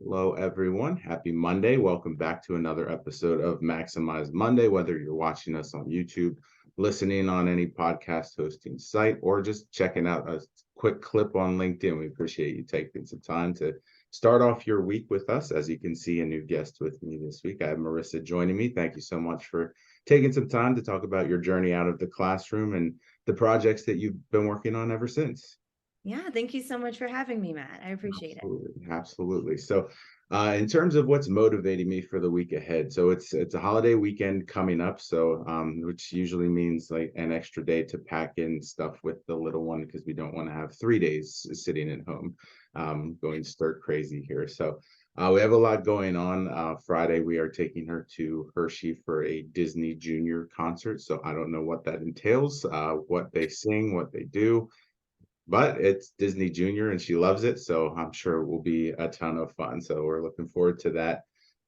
Hello, everyone. Happy Monday. Welcome back to another episode of Maximize Monday. Whether you're watching us on YouTube, listening on any podcast hosting site, or just checking out a quick clip on LinkedIn, we appreciate you taking some time to start off your week with us. As you can see, a new guest with me this week. I have Marissa joining me. Thank you so much for taking some time to talk about your journey out of the classroom and the projects that you've been working on ever since. Yeah, thank you so much for having me, Matt. I appreciate it. Absolutely, absolutely. So, in terms of what's motivating me for the week ahead, so it's a holiday weekend coming up, so which usually means like an extra day to pack in stuff with the little one because we don't want to have 3 days sitting at home, going stir crazy here. So, we have a lot going on. Friday, we are taking her to Hershey for a Disney Junior concert. So I don't know what that entails, what they sing, what they do, but it's Disney Junior and she loves it. So I'm sure it will be a ton of fun. So we're looking forward to that.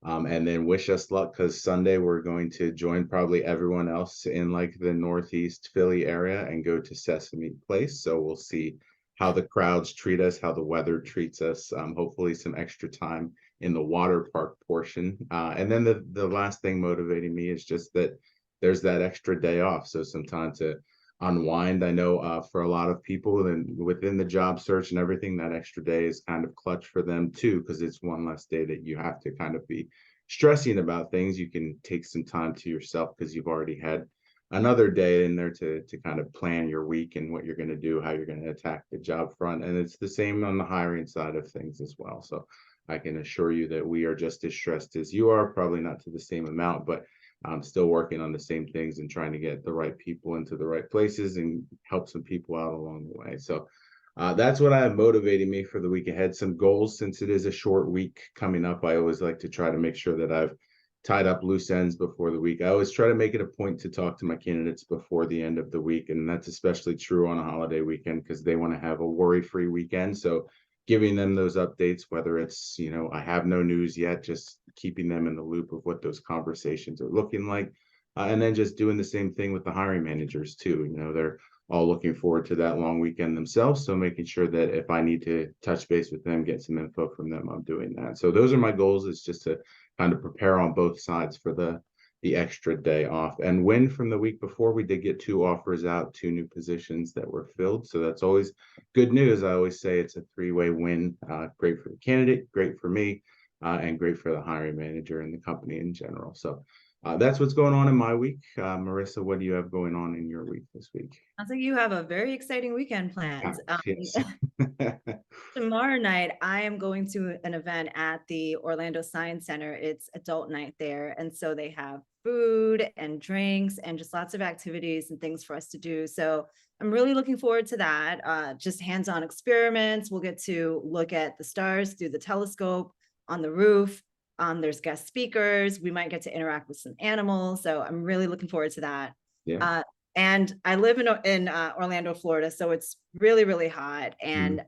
And then wish us luck because Sunday we're going to join probably everyone else in like the Northeast Philly area and go to Sesame Place. So we'll see how the crowds treat us, how the weather treats us. Hopefully some extra time in the water park portion. And then the last thing motivating me is just that there's that extra day off. So some time to unwind. I know for a lot of people and within the job search and everything, that extra day is kind of clutch for them too, because it's one less day that you have to kind of be stressing about things. You can take some time to yourself because you've already had another day in there to kind of plan your week and what you're going to do, how you're going to attack the job front. And it's the same on the hiring side of things as well. So I can assure you that we are just as stressed as you are, probably not to the same amount, but I'm still working on the same things and trying to get the right people into the right places and help some people out along the way. So that's what I have motivating me for the week ahead. Some goals, since it is a short week coming up. I always like to try to make sure that I've tied up loose ends before the week. I always try to make it a point to talk to my candidates before the end of the week. And that's especially true on a holiday weekend because they want to have a worry-free weekend. So giving them those updates, whether it's, I have no news yet, just keeping them in the loop of what those conversations are looking like. And then just doing the same thing with the hiring managers too. They're all looking forward to that long weekend themselves. So making sure that if I need to touch base with them, get some info from them, I'm doing that. So those are my goals, is just to kind of prepare on both sides for the extra day off. And win from the week before, we did get 2 offers out, 2 new positions that were filled. So that's always good news. I always say it's a three-way win. Great for the candidate, great for me, and great for the hiring manager and the company in general. So that's what's going on in my week. Marissa, what do you have going on in your week this week? Sounds like you have a very exciting weekend Ah, planned. yes. Tomorrow night, I am going to an event at the Orlando Science Center. It's adult night there. And so they have food and drinks and just lots of activities and things for us to do. So I'm really looking forward to that. Just hands-on experiments. We'll get to look at the stars through the telescope on the roof. There's guest speakers. We might get to interact with some animals. So I'm really looking forward to that. Yeah. Uh, and I live in Orlando, Florida, so it's really, really hot Mm. and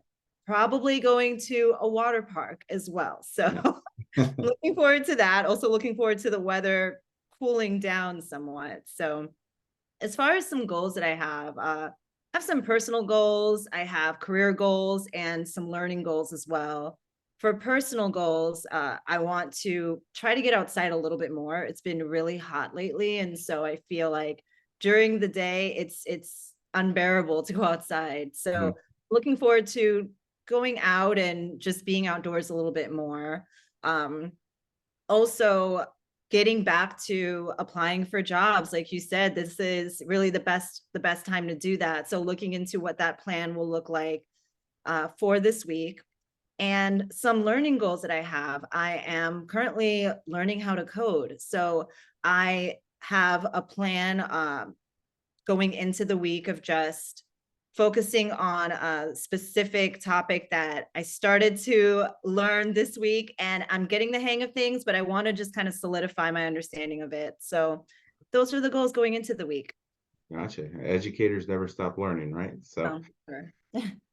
probably going to a water park as well. So looking forward to that. Also looking forward to the weather cooling down somewhat. So as far as some goals that I have some personal goals, I have career goals and some learning goals as well. For personal goals, I want to try to get outside a little bit more. It's been really hot lately, and so I feel like during the day it's unbearable to go outside. Mhm. So looking forward to going out and just being outdoors a little bit more. Um, Also getting back to applying for jobs. Like you said, this is really the best time to do that. So looking into what that plan will look like for this week. And some learning goals that I have, I am currently learning how to code. So I have a plan going into the week of just focusing on a specific topic that I started to learn this week, and I'm getting the hang of things, but I want to just kind of solidify my understanding of it. So those are the goals going into the week. Gotcha. Educators never stop learning, right? So Oh, sure.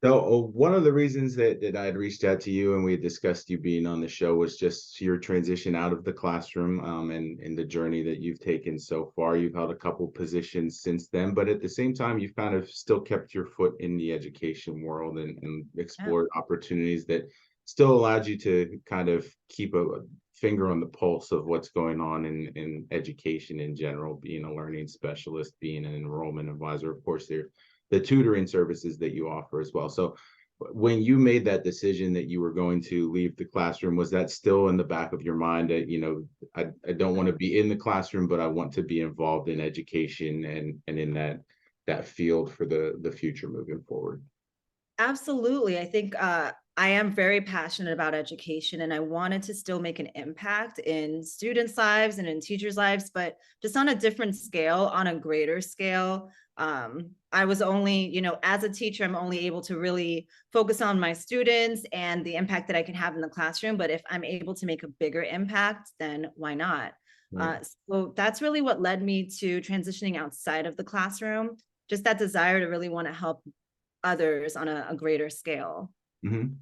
one of the reasons that I had reached out to you and we had discussed you being on the show was just your transition out of the classroom, and the journey that you've taken so far. You've held a couple positions since then, but at the same time, you've kind of still kept your foot in the education world and Yeah. explored opportunities that still allowed you to kind of keep a finger on the pulse of what's going on in education in general, being a learning specialist, being an enrollment advisor. Of course, there the tutoring services that you offer as well. So when you made that decision that you were going to leave the classroom, was that still in the back of your mind that, I don't want to be in the classroom, but I want to be involved in education and in that field for the future moving forward? Absolutely. I think I am very passionate about education, and I wanted to still make an impact in students' lives and in teachers' lives, but just on a different scale, on a greater scale. I was only, as a teacher, I'm only able to really focus on my students and the impact that I can have in the classroom. But if I'm able to make a bigger impact, then why not? Right. So that's really what led me to transitioning outside of the classroom, just that desire to really want to help others on a greater scale.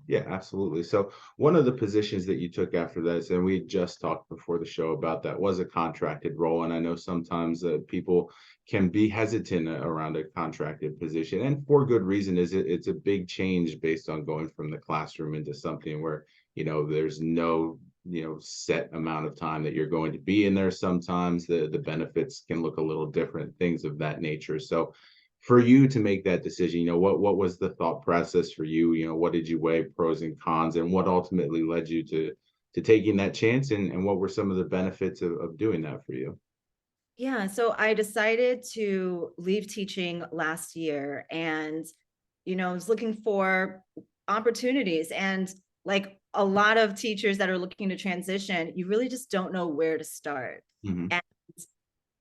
Yeah, absolutely. So one of the positions that you took after this, and we just talked before the show about that, was a contracted role. And I know sometimes people can be hesitant around a contracted position, and for good reason. It's a big change based on going from the classroom into something where there's no set amount of time that you're going to be in there. Sometimes the benefits can look a little different, things of that nature. So for you to make that decision, what was the thought process for you? What did you weigh, pros and cons, and what ultimately led you to taking that chance, and what were some of the benefits of doing that for you? Yeah, so I decided to leave teaching last year, and I was looking for opportunities, and like a lot of teachers that are looking to transition, you really just don't know where to start. Hmm. And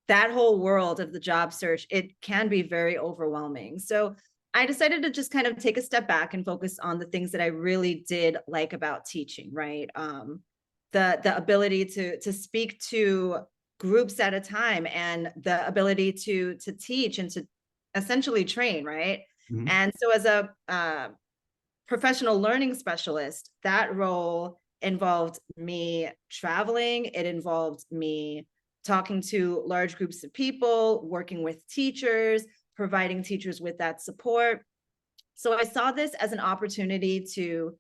that whole world of the job search, it can be very overwhelming. So I decided to just kind of take a step back and focus on the things that I really did like about teaching, right? The ability to speak to groups at a time, and the ability to teach and to essentially train, right? Hmm. And so as a professional learning specialist, that role involved me traveling. It involved me talking to large groups of people, working with teachers, providing teachers with that support. So I saw this as an opportunity to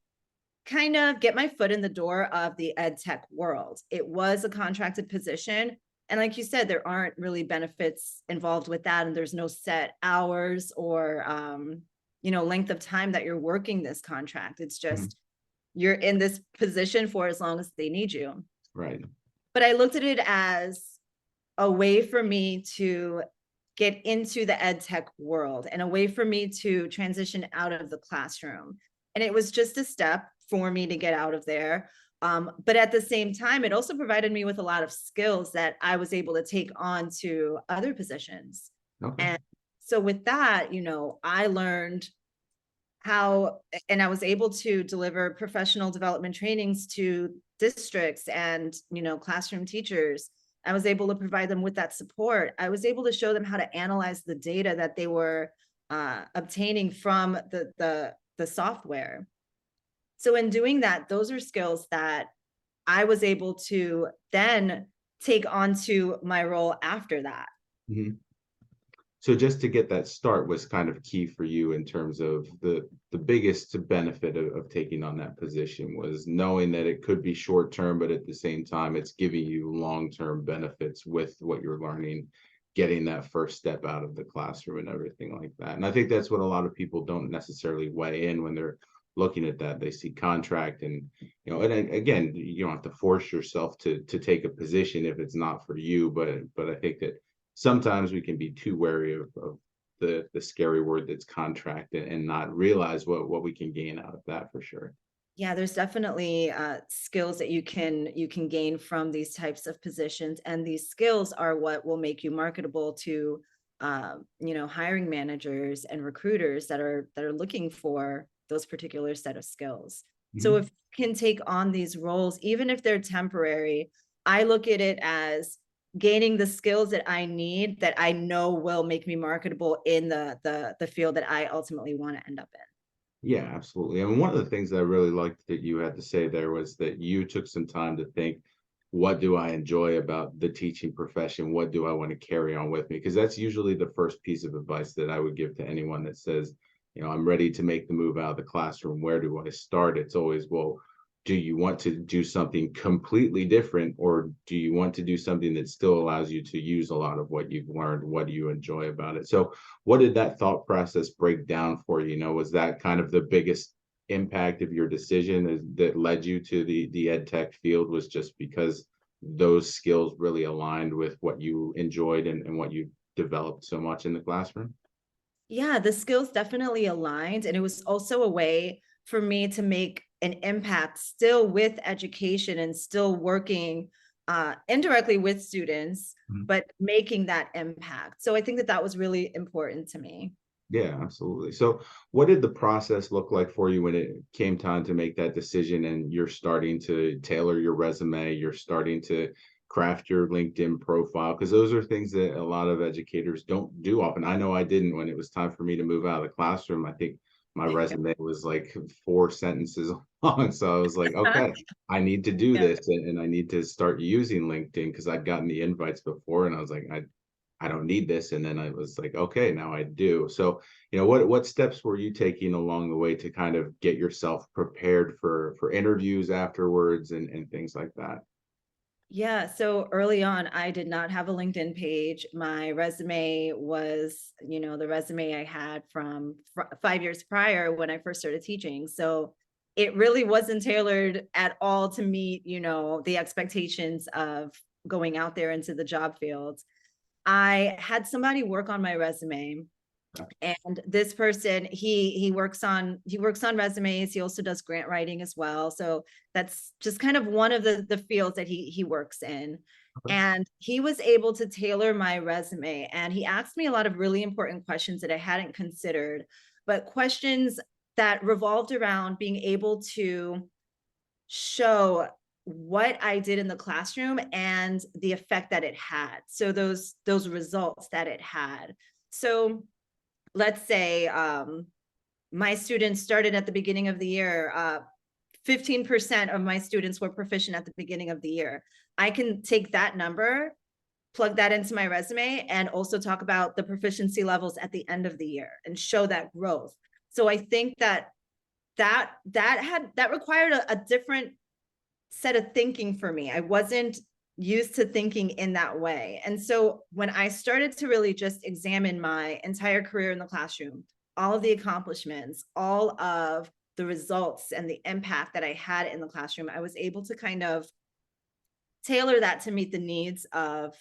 kind of get my foot in the door of the ed tech world. It was a contracted position. And like you said, there aren't really benefits involved with that. And there's no set hours or, length of time that you're working this contract. It's Hmm. just you're in this position for as long as they need you. Right. But I looked at it as a way for me to get into the ed tech world and a way for me to transition out of the classroom. And it was just a step for me to get out of there. But at the same time, it also provided me with a lot of skills that I was able to take on to other positions. Okay. And so with that, I learned how, and I was able to deliver professional development trainings to districts and, classroom teachers. I was able to provide them with that support. I was able to show them how to analyze the data that they were obtaining from the software. So in doing that, those are skills that I was able to then take onto my role after that. Mhm. So just to get that start was kind of key for you in terms of the biggest benefit of taking on that position was knowing that it could be short term, but at the same time, it's giving you long term benefits with what you're learning, getting that first step out of the classroom and everything like that. And I think that's what a lot of people don't necessarily weigh in when they're looking at that. They see contract, and again, you don't have to force yourself to take a position if it's not for you, but I think that sometimes we can be too wary of the scary word that's contract, and not realize what we can gain out of that for sure. Yeah, there's definitely skills that you can gain from these types of positions, and these skills are what will make you marketable to hiring managers and recruiters that are looking for those particular set of skills. So Mhm. if you can take on these roles, even if they're temporary, I look at it as gaining the skills that I need, that I know will make me marketable in the field that I ultimately want to end up in. Yeah, absolutely. And one of the things that I really liked that you had to say there was that you took some time to think, what do I enjoy about the teaching profession? What do I want to carry on with me? Because that's usually the first piece of advice that I would give to anyone that says, I'm ready to make the move out of the classroom. Where do I start? It's always, well, do you want to do something completely different, or do you want to do something that still allows you to use a lot of what you've learned? What do you enjoy about it? So what did that thought process break down for you? You know, was that kind of the biggest impact of your decision that led you to the ed tech field, was just because those skills really aligned with what you enjoyed and what you developed so much in the classroom? Yeah, the skills definitely aligned. And it was also a way for me to make an impact still with education and still working indirectly with students, Mhm. but making that impact. So I think that that was really important to me. Yeah, absolutely. So, what did the process look like for you when it came time to make that decision and you're starting to tailor your resume, you're starting to craft your LinkedIn profile? Because those are things that a lot of educators don't do often. I know I didn't when it was time for me to move out of the classroom. I think my resume was like 4 sentences long. So I was like, okay, I need to do Yeah. this, and I need to start using LinkedIn because I'd gotten the invites before and I was like, I don't need this. And then I was like, okay, now I do. So, what steps were you taking along the way to kind of get yourself prepared for interviews afterwards and things like that? Yeah, so early on, I did not have a LinkedIn page. My resume was, the resume I had from 5 years prior when I first started teaching. So it really wasn't tailored at all to meet, the expectations of going out there into the job field. I had somebody work on my resume, and this person, he works on resumes. He also does grant writing as well, so that's just kind of one of the fields that he works in. Okay. And he was able to tailor my resume, and he asked me a lot of really important questions that I hadn't considered, but questions that revolved around being able to show what I did in the classroom and the effect that it had, so those results that it had. So let's say my students started at the beginning of the year, 15% of my students were proficient at the beginning of the year. I can take that number, plug that into my resume, and also talk about the proficiency levels at the end of the year and show that growth. So I think that required a different set of thinking for me. I wasn't used to thinking in that way. And so when I started to really just examine my entire career in the classroom, all of the accomplishments, all of the results and the impact that I had in the classroom, I was able to kind of tailor that to meet the needs of,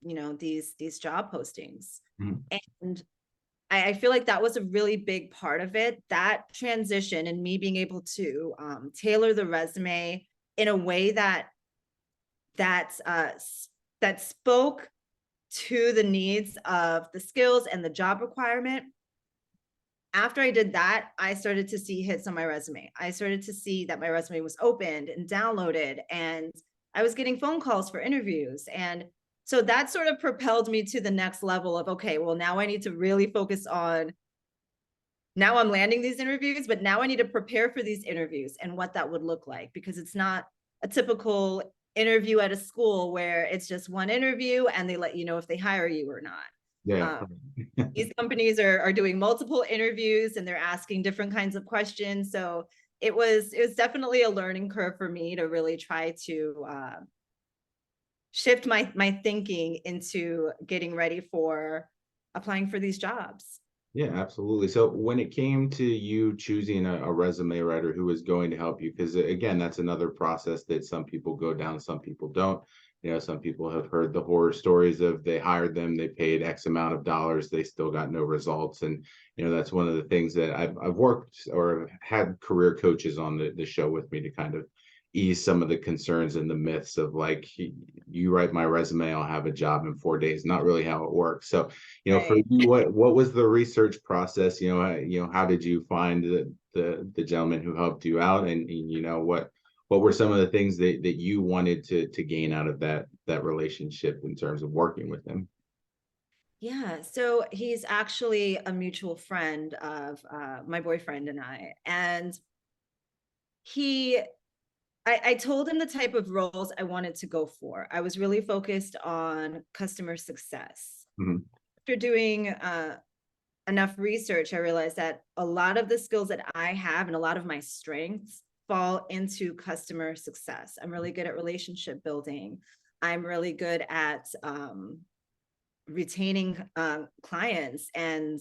these job postings. Mhm. And I feel like that was a really big part of it, that transition, and me being able to tailor the resume in a way that that spoke to the needs of the skills and the job requirement. After I did that, I started to see hits on my resume. I started to see that my resume was opened and downloaded, and I was getting phone calls for interviews. And so that sort of propelled me to the next level of, okay, well, now I need to really focus on, now I'm landing these interviews, but now I need to prepare for these interviews and what that would look like, because it's not a typical interview at a school where it's just one interview and they let you know if they hire you or not. Yeah. Um, these companies are doing multiple interviews and they're asking different kinds of questions. So it was definitely a learning curve for me to really try to shift my thinking into getting ready for applying for these jobs. Yeah, absolutely. So when it came to you choosing a resume writer who was going to help you, because again, that's another process that some people go down, some people don't. Some people have heard the horror stories of they hired them, they paid X amount of dollars, they still got no results. And that's one of the things that I've worked or had career coaches on the show with me to kind of ease some of the concerns and the myths of like, you write my resume, I'll have a job in 4 days. Not really how it works. So for Right. you, what was the research process? How did you find the gentleman who helped you out, and what were some of the things that you wanted to gain out of that relationship in terms of working with him? Yeah, so he's actually a mutual friend of my boyfriend and I. And he, I told him the type of roles I wanted to go for. I was really focused on customer success. Mhm. After doing enough research, I realized that a lot of the skills that I have and a lot of my strengths fall into customer success. I'm really good at relationship building. I'm really good at retaining clients and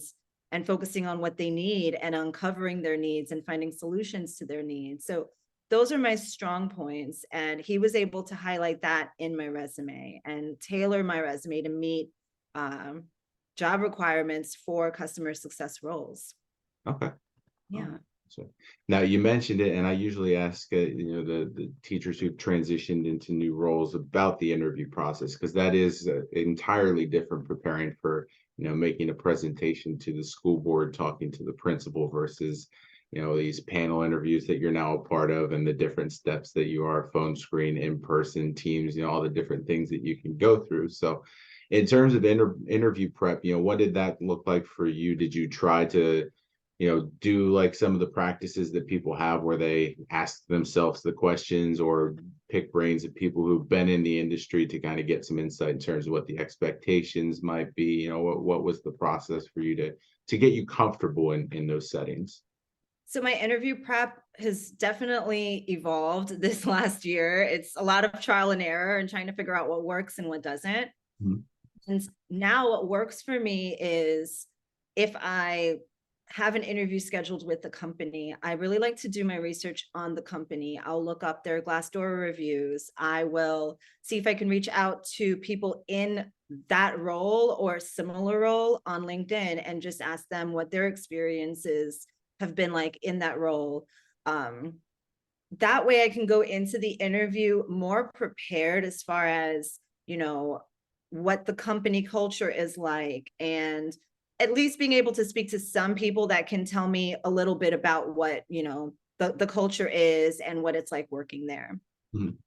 focusing on what they need and uncovering their needs and finding solutions to their needs. So those are my strong points. And he was able to highlight that in my resume and tailor my resume to meet job requirements for customer success roles. Okay. Yeah. So now you mentioned it, and I usually ask, the teachers who've transitioned into new roles about the interview process, because that is entirely different preparing for, making a presentation to the school board, talking to the principal versus, these panel interviews that you're now a part of, and the different steps that you are, phone screen, in person, Teams, all the different things that you can go through. So in terms of interview prep, what did that look like for you? Did you try to do like some of the practices that people have where they ask themselves the questions or pick brains of people who've been in the industry to kind of get some insight in terms of what the expectations might be? What was the process for you to get you comfortable in those settings? So my interview prep has definitely evolved this last year. It's a lot of trial and error and trying to figure out what works and what doesn't. Mhm. And now what works for me is if I have an interview scheduled with the company, I really like to do my research on the company. I'll look up their Glassdoor reviews. I will see if I can reach out to people in that role or similar role on LinkedIn and just ask them what their experiences have been like in that role. That way I can go into the interview more prepared as far as, what the company culture is like, and at least being able to speak to some people that can tell me a little bit about what, the culture is and what it's like working there. Mhm.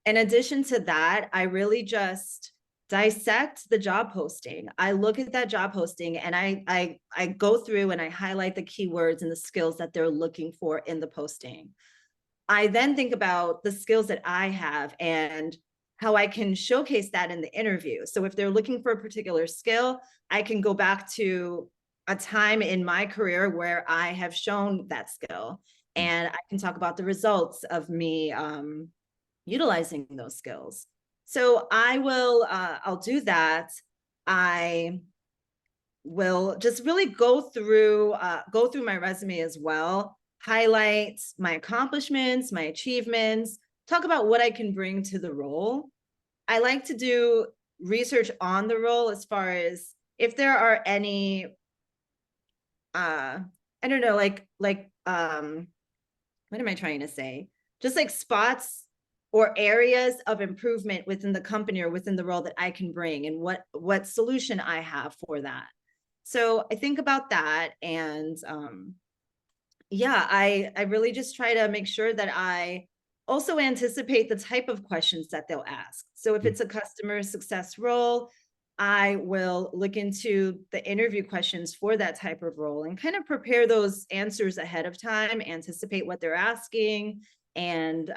In addition to that, I really just dissect the job posting. I look at that job posting and I go through and I highlight the keywords and the skills that they're looking for in the posting. I then think about the skills that I have and how I can showcase that in the interview. So if they're looking for a particular skill, I can go back to a time in my career where I have shown that skill, and I can talk about the results of me utilizing those skills. So I'll do that. I will just really go through my resume as well, highlight my accomplishments, my achievements, talk about what I can bring to the role. I like to do research on the role as far as if there are any I don't know, what am I trying to say? Just like spots or areas of improvement within the company or within the role that I can bring and what solution I have for that. So I think about that, and yeah, I really just try to make sure that I also anticipate the type of questions that they'll ask. So if it's a customer success role, I will look into the interview questions for that type of role and kind of prepare those answers ahead of time, anticipate what they're asking, and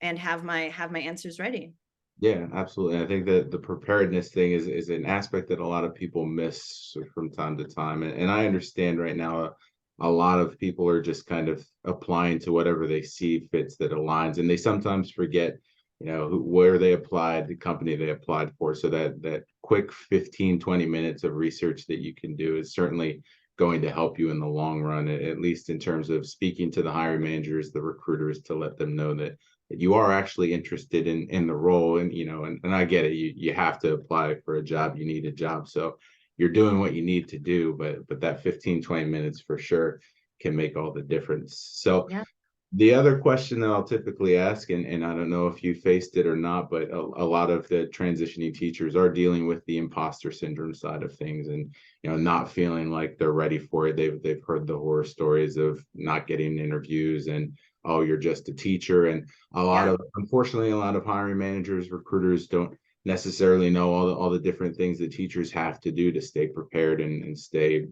have my answers ready. Yeah, absolutely. I think that the preparedness thing is an aspect that a lot of people miss from time to time. And I understand right now a lot of people are just kind of applying to whatever they see fits that aligns. And they sometimes forget, where they applied, the company they applied for. So that quick 15, 20 minutes of research that you can do is certainly going to help you in the long run, at least in terms of speaking to the hiring managers, the recruiters, to let them know that you are actually interested in the role. And and I get it, you have to apply for a job, you need a job, so you're doing what you need to do, but that 15-20 minutes for sure can make all the difference. So Yeah. the other question that I'll typically ask, and I don't know if you faced it or not, but a lot of the transitioning teachers are dealing with the imposter syndrome side of things, and not feeling like they're ready for it. They've heard the horror stories of not getting interviews and, oh, you're just a teacher. And Yeah. unfortunately, a lot of hiring managers, recruiters don't necessarily know all the different things that teachers have to do to stay prepared and stay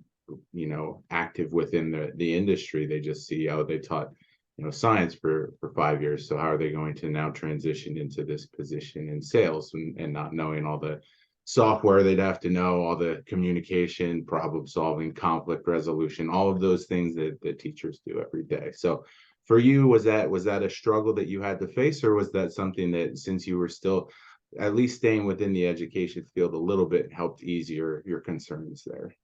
active within the industry. They just see, oh, they taught science for 5 years, so how are they going to now transition into this position in sales, and not knowing all the software they'd have to know, all the communication, problem solving, conflict resolution, all of those things that teachers do every day. So for you, was that a struggle that you had to face, or was that something that, since you were still at least staying within the education field a little bit, helped ease your concerns there?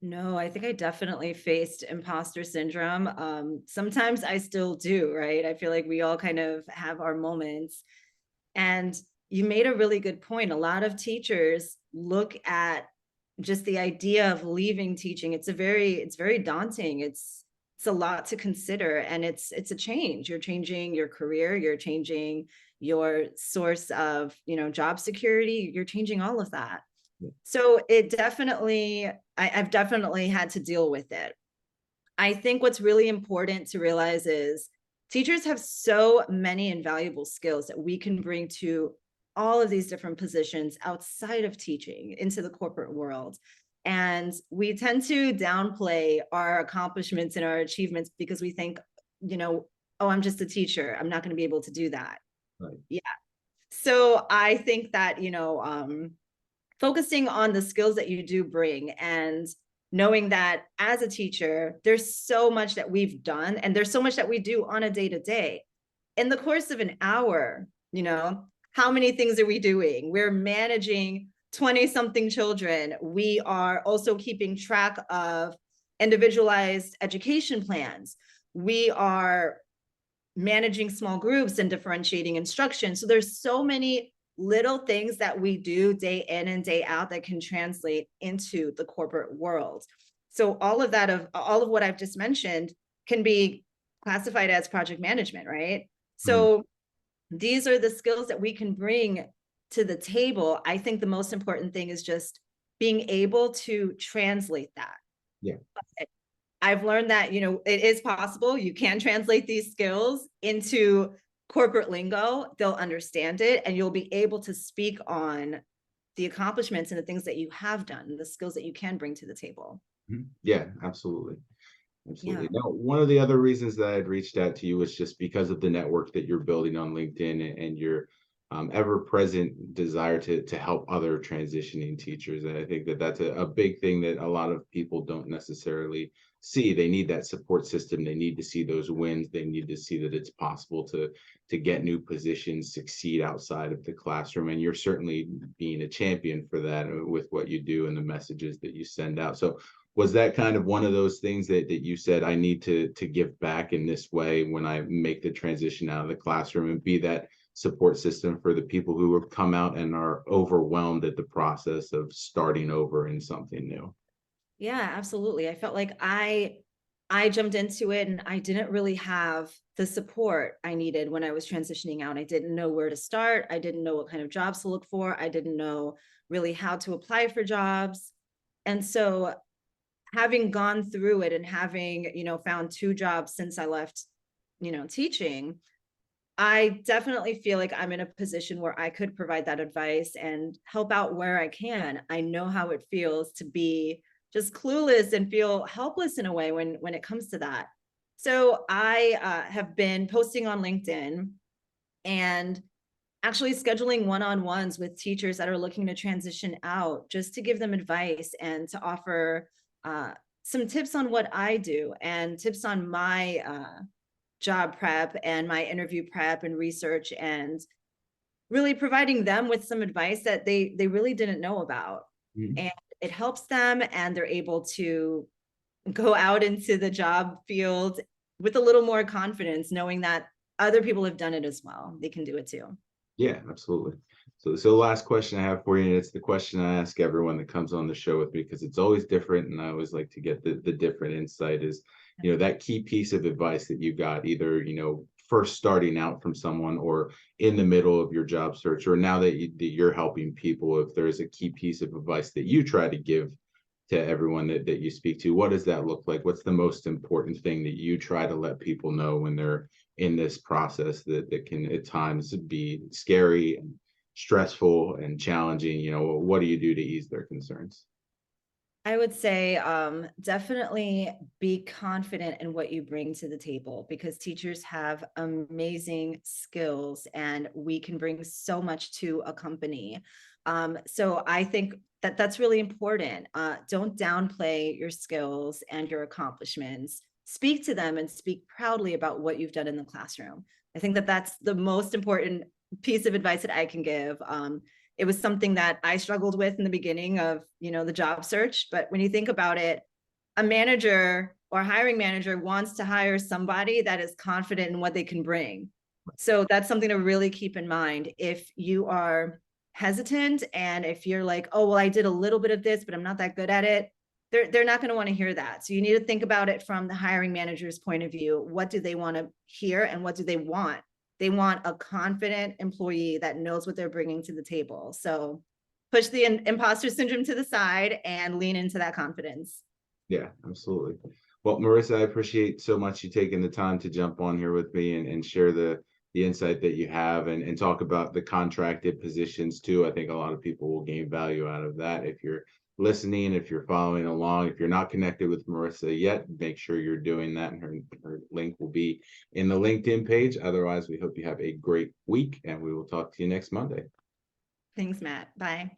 No, I think I definitely faced imposter syndrome. Sometimes I still do, right? I feel like we all kind of have our moments. And you made a really good point. A lot of teachers look at just the idea of leaving teaching. It's very daunting. It's a lot to consider, and it's a change. You're changing your career, you're changing your source of, job security, you're changing all of that. So it definitely, I've definitely had to deal with it. I think what's really important to realize is teachers have so many invaluable skills that we can bring to all of these different positions outside of teaching into the corporate world. And we tend to downplay our accomplishments and our achievements because we think, oh, I'm just a teacher, I'm not going to be able to do that. Right. Yeah. So I think that, focusing on the skills that you do bring, and knowing that as a teacher, there's so much that we've done and there's so much that we do on a day to day. In the course of an hour, how many things are we doing? We're managing 20 something children. We are also keeping track of individualized education plans. We are managing small groups and differentiating instruction. So there's so many little things that we do day in and day out that can translate into the corporate world. So all of what I've just mentioned can be classified as project management, right? Mhm. So these are the skills that we can bring to the table. I think the most important thing is just being able to translate that. Yeah. I've learned that, it is possible. You can translate these skills into corporate lingo. They'll understand it, and you'll be able to speak on the accomplishments and the things that you have done, the skills that you can bring to the table. Mhm. Yeah, absolutely. Yeah. Absolutely. Now, one of the other reasons that I'd reached out to you was just because of the network that you're building on LinkedIn, and your ever-present desire to help other transitioning teachers. And I think that that's a big thing that a lot of people don't necessarily see. They need that support system. They need to see those wins. They need to see that it's possible to get new positions, succeed outside of the classroom. And you're certainly being a champion for that, with what you do and the messages that you send out. So was that kind of one of those things that you said, I need to give back in this way when I make the transition out of the classroom, and be that support system for the people who have come out and are overwhelmed at the process of starting over in something new? Yeah, absolutely. I felt like I jumped into it and I didn't really have the support I needed when I was transitioning out. I didn't know where to start. I didn't know what kind of jobs to look for. I didn't know really how to apply for jobs. And so having gone through it and having, found two jobs since I left, teaching, I definitely feel like I'm in a position where I could provide that advice and help out where I can. I know how it feels to be just clueless and feel helpless in a way when it comes to that. So I have been posting on LinkedIn and actually scheduling one-on-ones with teachers that are looking to transition out, just to give them advice and to offer some tips on what I do and tips on my job prep and my interview prep and research, and really providing them with some advice that they really didn't know about. Mhm. And it helps them, and they're able to go out into the job field with a little more confidence, knowing that other people have done it as well. They can do it too. Yeah, absolutely. So the last question I have for you, and it's the question I ask everyone that comes on the show with me, because it's always different, and I always like to get the different insight, is, that key piece of advice that you got, either, first starting out from someone, or in the middle of your job search, or now that you're helping people. If there's a key piece of advice that you try to give to everyone that you speak to, what does that look like? What's the most important thing that you try to let people know when they're in this process, that can at times be scary and stressful and challenging? What do you do to ease their concerns? I would say definitely be confident in what you bring to the table, because teachers have amazing skills and we can bring so much to a company. So I think that that's really important. Don't downplay your skills and your accomplishments. speak to them and speak proudly about what you've done in the classroom. I think that that's the most important piece of advice that I can give. It was something that I struggled with in the beginning of, the job search. But when you think about it, a manager or hiring manager wants to hire somebody that is confident in what they can bring. So that's something to really keep in mind. If you are hesitant and if you're like, oh, well, I did a little bit of this, but I'm not that good at it, they're not going to want to hear that. So you need to think about it from the hiring manager's point of view. What do they want to hear and what do they want? They want a confident employee that knows what they're bringing to the table. So push the imposter syndrome to the side and lean into that confidence. Yeah, absolutely. Well, Marissa, I appreciate so much you taking the time to jump on here with me and share the insight that you have and talk about the contracted positions too. I think a lot of people will gain value out of that. If you're listening, if you're following along, if you're not connected with Marissa yet, make sure you're doing that. And her link will be in the LinkedIn page. Otherwise, we hope you have a great week and we will talk to you next Monday. Thanks, Matt. Bye.